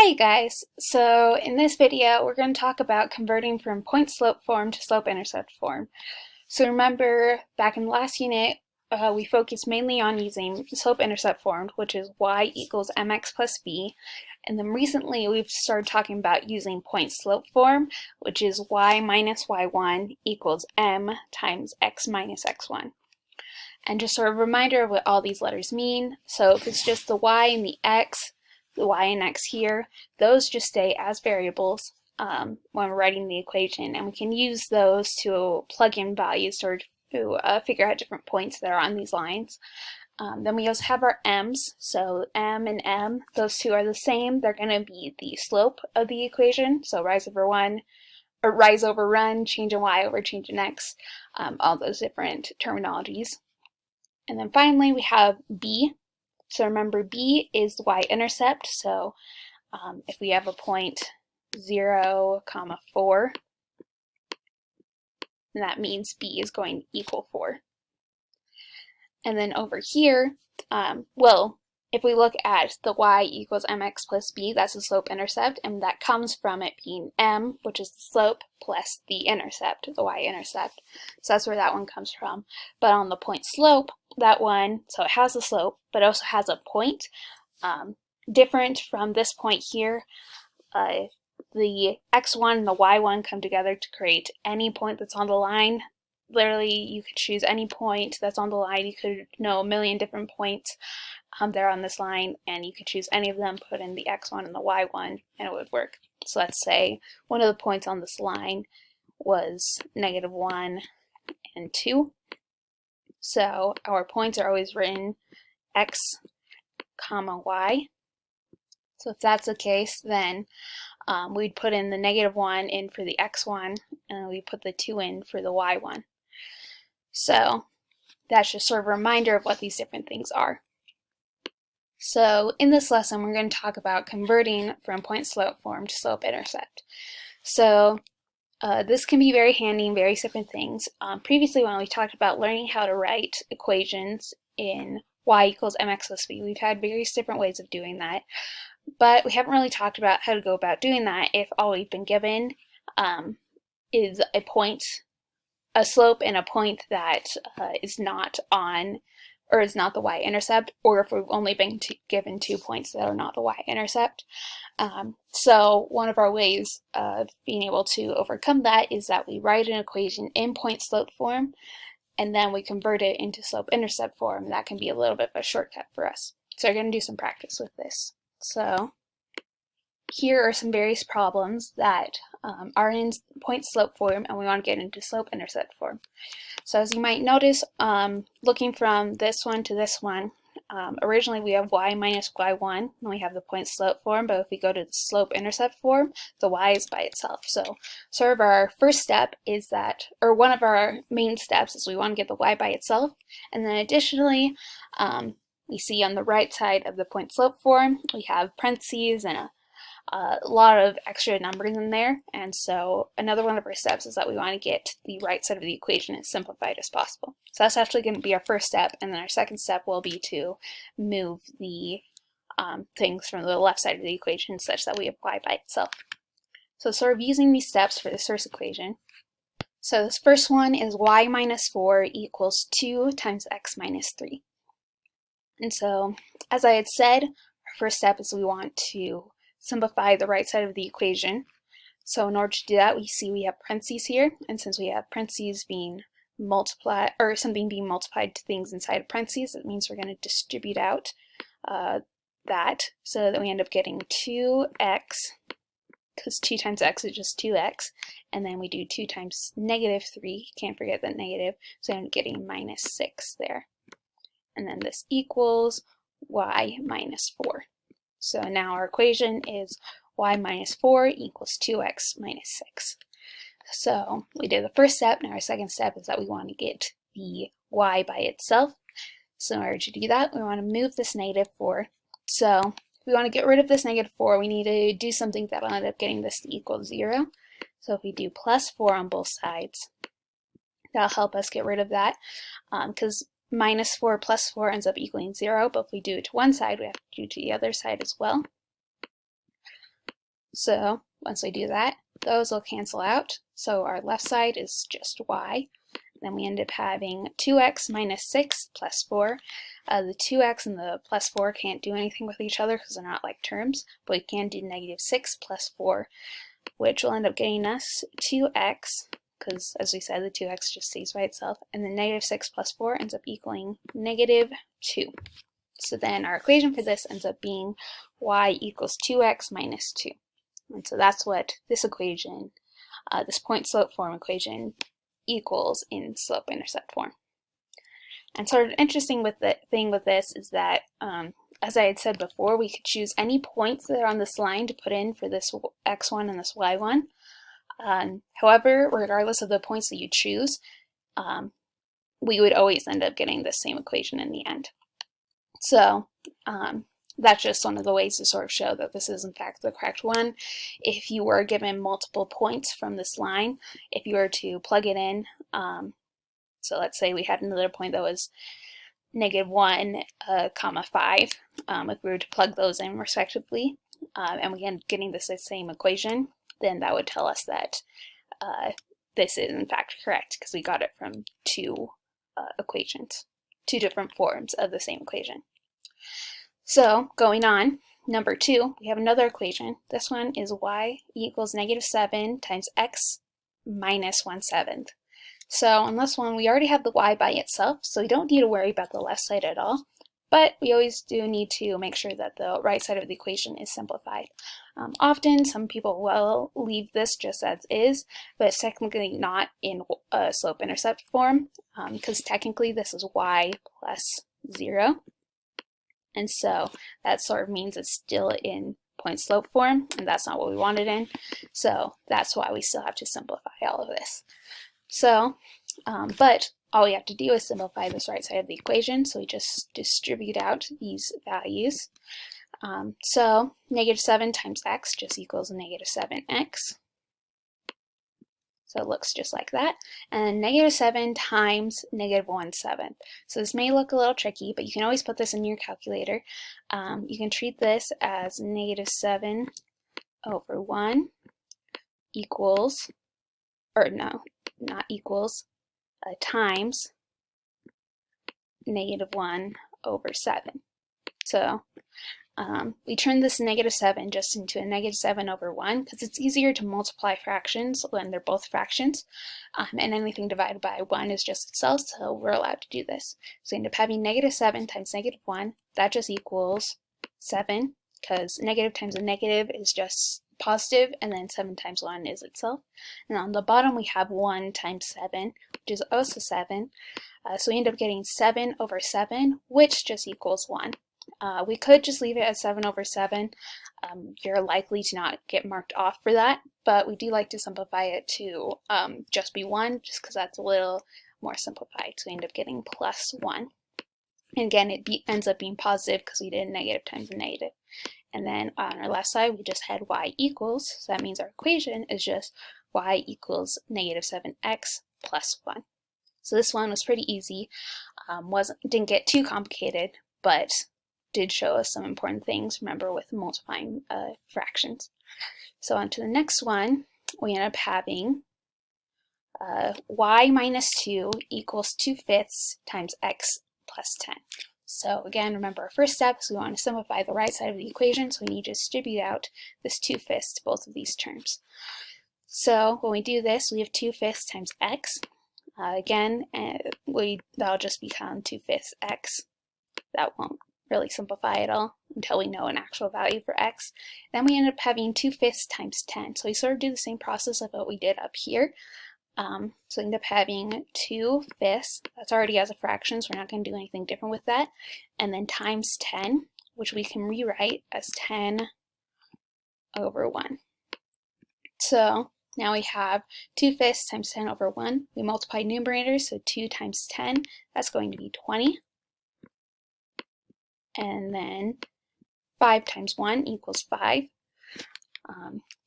Hi guys! So in this video we're going to talk about converting from point-slope form to slope-intercept form. So remember back in the last unit we focused mainly on using slope-intercept form, which is y equals mx plus b, and then recently we've started talking about using point-slope form, which is y minus y1 equals m times x minus x1. And just sort of a reminder of what all these letters mean. So if it's just the y and the y and x here, those just stay as variables when we're writing the equation, and we can use those to plug in values or to figure out different points that are on these lines. Then we also have our m's, so m and m, those two are the same. They're going to be the slope of the equation, so rise over run, change in y over change in x, all those different terminologies. And then finally we have b. So remember, b is the y-intercept, so if we have a point 0, 4, then that means b is going to equal 4. And then over here, if we look at the y equals mx plus b, that's the slope-intercept, and that comes from it being m, which is the slope, plus the intercept, the y-intercept. So that's where that one comes from. But on the point slope, that one, so it has a slope, but it also has a point. Different from this point here, the x1 and the y1 come together to create any point that's on the line. Literally, you could choose any point that's on the line. You could know a million different points there on this line, and you could choose any of them, put in the x1 and the y1, and it would work. So let's say one of the points on this line was -1 and 2. So our points are always written x, y. So if that's the case, then we'd put in the -1 in for the x1, and we put the 2 in for the y1. So that's just sort of a reminder of what these different things are. So in this lesson, we're going to talk about converting from point-slope form to slope-intercept. So this can be very handy in various different things. Previously, when we talked about learning how to write equations in y equals mx plus b, we've had various different ways of doing that. But we haven't really talked about how to go about doing that if all we've been given is a point, a slope, and a point that is not on, or is not the y-intercept, or if we've only been given 2 points that are not the y-intercept. So one of our ways of being able to overcome that is that we write an equation in point-slope form, and then we convert it into slope-intercept form. That can be a little bit of a shortcut for us. So we're going to do some practice with this. So here are some various problems that are in point-slope form, and we want to get into slope-intercept form. So as you might notice, looking from this one to this one, originally we have y minus y1, and we have the point-slope form, but if we go to the slope-intercept form, the y is by itself. So sort of our first step is that, or one of our main steps is we want to get the y by itself, and then additionally, we see on the right side of the point-slope form, we have parentheses and a lot of extra numbers in there, and so another one of our steps is that we want to get the right side of the equation as simplified as possible. So that's actually going to be our first step, and then our second step will be to move the things from the left side of the equation such that we have y by itself. So sort of using these steps for this first equation. So this first one is y minus 4 equals 2 times x minus 3. And so, as I had said, our first step is we want to simplify the right side of the equation. So in order to do that, we see we have parentheses here, and since we have parentheses being multiplied, or something being multiplied to things inside of parentheses, it means we're going to distribute out that, so that we end up getting 2x, because 2 times x is just 2x, and then we do 2 times -3, can't forget that negative, so I'm getting minus 6 there. And then this equals y minus 4. So now our equation is y minus 4 equals 2x minus 6. So we did the first step. Now our second step is that we want to get the y by itself. So in order to do that, we want to move this -4. So if we want to get rid of this -4, we need to do something that will end up getting this to equal 0. So if we do plus 4 on both sides, that'll help us get rid of that, because -4 plus 4 ends up equaling 0, but if we do it to one side, we have to do it to the other side as well. So once we do that, those will cancel out. So our left side is just y. Then we end up having 2x minus 6 plus 4. The 2x and the plus 4 can't do anything with each other because they're not like terms, but we can do negative 6 plus 4, which will end up getting us 2x, because as we said, the 2x just stays by itself, and then negative 6 plus 4 ends up equaling negative 2. So then our equation for this ends up being y equals 2x minus 2. And so that's what this equation, this point-slope form equation, equals in slope-intercept form. And sort of interesting with the thing with this is that, as I had said before, we could choose any points that are on this line to put in for this x1 and this y1. However, regardless of the points that you choose, we would always end up getting the same equation in the end. So that's just one of the ways to sort of show that this is in fact the correct one. If you were given multiple points from this line, if you were to plug it in, so let's say we had another point that was negative 1, comma 5, if we were to plug those in respectively, and we end up getting this same equation, then that would tell us that this is in fact correct because we got it from two equations, two different forms of the same equation. So going on, number 2, we have another equation. This one is y equals negative 7 times x minus 1/7. So on this one, we already have the y by itself, so we don't need to worry about the left side at all. But we always do need to make sure that the right side of the equation is simplified. Often, some people will leave this just as is, but it's technically not in slope-intercept form, because technically this is y plus 0. And so that sort of means it's still in point-slope form, and that's not what we want it in. So that's why we still have to simplify all of this. So, but all we have to do is simplify this right side of the equation, so we just distribute out these values. So negative 7 times x just equals negative 7x. So it looks just like that. And negative 7 times negative 1/7. So this may look a little tricky, but you can always put this in your calculator. You can treat this as negative 7 over 1 equals, or no, not equals, times negative 1 over 7. So we turn this negative 7 just into a negative 7 over 1 because it's easier to multiply fractions when they're both fractions, and anything divided by 1 is just itself, so we're allowed to do this. So we end up having negative 7 times negative 1, that just equals 7, because negative times a negative is just positive, and then 7 times 1 is itself. And on the bottom we have 1 times 7, which is also 7. So we end up getting 7 over 7, which just equals 1. We could just leave it as 7 over 7. You're likely to not get marked off for that, but we do like to simplify it to just be 1, just because that's a little more simplified. So we end up getting plus 1. And again, it ends up being positive because we did negative times a negative. And then on our left side, we just had y equals, so that means our equation is just y equals negative 7x plus 1. So this one was pretty easy, didn't get too complicated, but did show us some important things, remember, with multiplying fractions. So on to the next one, we end up having y minus 2 equals 2/5 times x plus 10. So again, remember our first step is we want to simplify the right side of the equation, so we need to distribute out this 2/5 to both of these terms. So when we do this, we have 2/5 times x. Again, that'll just become 2/5 x. That won't really simplify it all until we know an actual value for x. Then we end up having 2/5 times 10. So we sort of do the same process of what we did up here. So we end up having 2/5, that's already as a fraction, so we're not going to do anything different with that, and then times 10, which we can rewrite as 10 over 1. So now we have 2/5 times 10 over 1. We multiply numerators, so 2 times 10, that's going to be 20. And then 5 times 1 equals 5.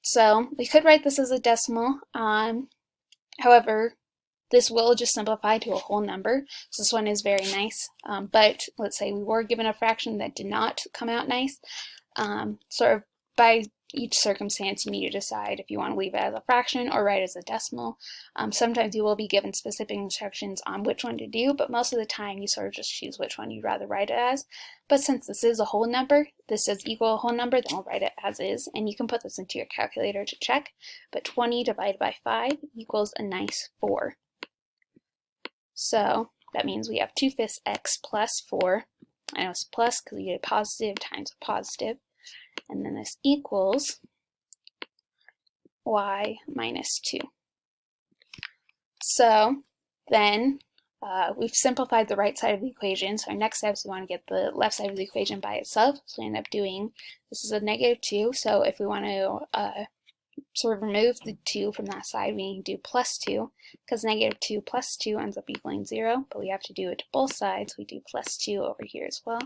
So we could write this as a decimal. However, this will just simplify to a whole number. So this one is very nice. But let's say we were given a fraction that did not come out nice. Sort of by each circumstance you need to decide if you want to leave it as a fraction or write it as a decimal. Sometimes you will be given specific instructions on which one to do, but most of the time you sort of just choose which one you'd rather write it as. But since this is a whole number, this does equal a whole number, then we'll write it as is, and you can put this into your calculator to check. But 20 divided by 5 equals a nice 4. So that means we have 2/5 x plus 4. I know it's plus because we get a positive times a positive. And then this equals y minus 2. So then we've simplified the right side of the equation. So our next step is we want to get the left side of the equation by itself. So we end up doing, this is a -2. So if we want to sort of remove the 2 from that side, we need to do plus 2, because -2 plus 2 ends up equaling 0, but we have to do it to both sides. We do plus 2 over here as well.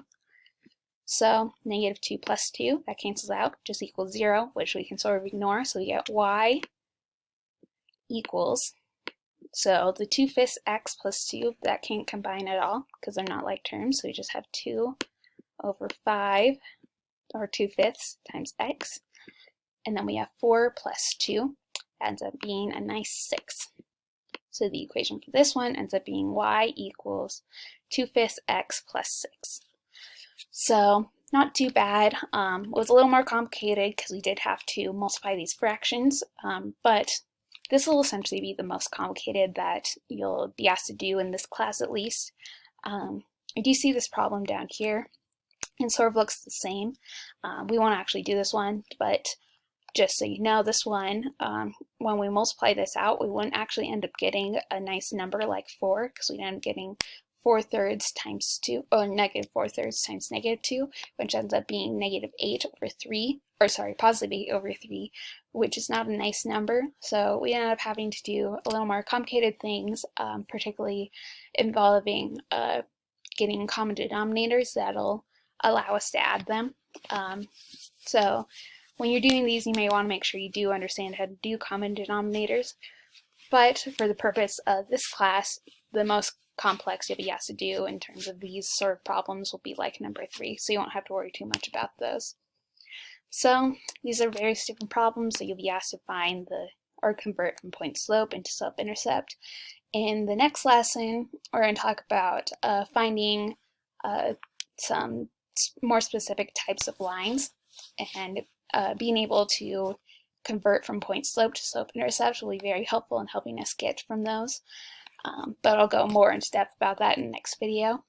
So -2 plus 2, that cancels out, just equals 0, which we can sort of ignore. So we get y equals, so the 2/5 x plus 2, that can't combine at all because they're not like terms. So we just have 2 over 5, or 2/5 times x. And then we have 4 plus 2, ends up being a nice 6. So the equation for this one ends up being y equals 2/5 x plus 6. So not too bad. It was a little more complicated because we did have to multiply these fractions, but this will essentially be the most complicated that you'll be asked to do in this class at least. I do see this problem down here, and sort of looks the same. We won't actually do this one, but just so you know, this one, when we multiply this out, we wouldn't actually end up getting a nice number like 4, because we'd end up getting 4/3 times 2, or -4/3 times -2, which ends up being -8 over 3, or sorry, positive 8 over 3, which is not a nice number. So we end up having to do a little more complicated things, particularly involving getting common denominators that'll allow us to add them. So when you're doing these, you may want to make sure you do understand how to do common denominators. But for the purpose of this class, the most complex you'll be asked to do in terms of these sort of problems will be like number 3, so you won't have to worry too much about those. So these are various different problems that you'll be asked to find or convert from point slope into slope-intercept. In the next lesson, we're going to talk about finding some more specific types of lines, and being able to convert from point slope to slope-intercept will be very helpful in helping us get from those. But I'll go more into depth about that in the next video.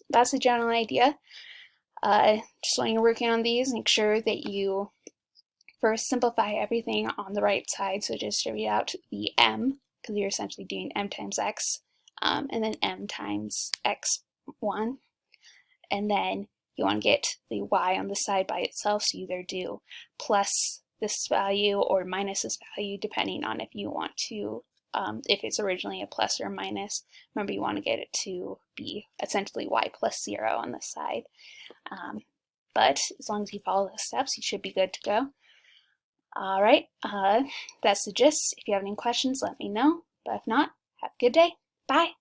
That's the general idea. Just when you're working on these, make sure that you first simplify everything on the right side, so distribute out the m, because you're essentially doing m times x, and then m times x1, and then you want to get the y on the side by itself, so you either do plus this value or minus this value, depending on if you want to, if it's originally a plus or a minus. Remember, you want to get it to be essentially y plus 0 on this side. But as long as you follow the steps, you should be good to go. Alright, that's the gist. If you have any questions, let me know. But if not, have a good day. Bye!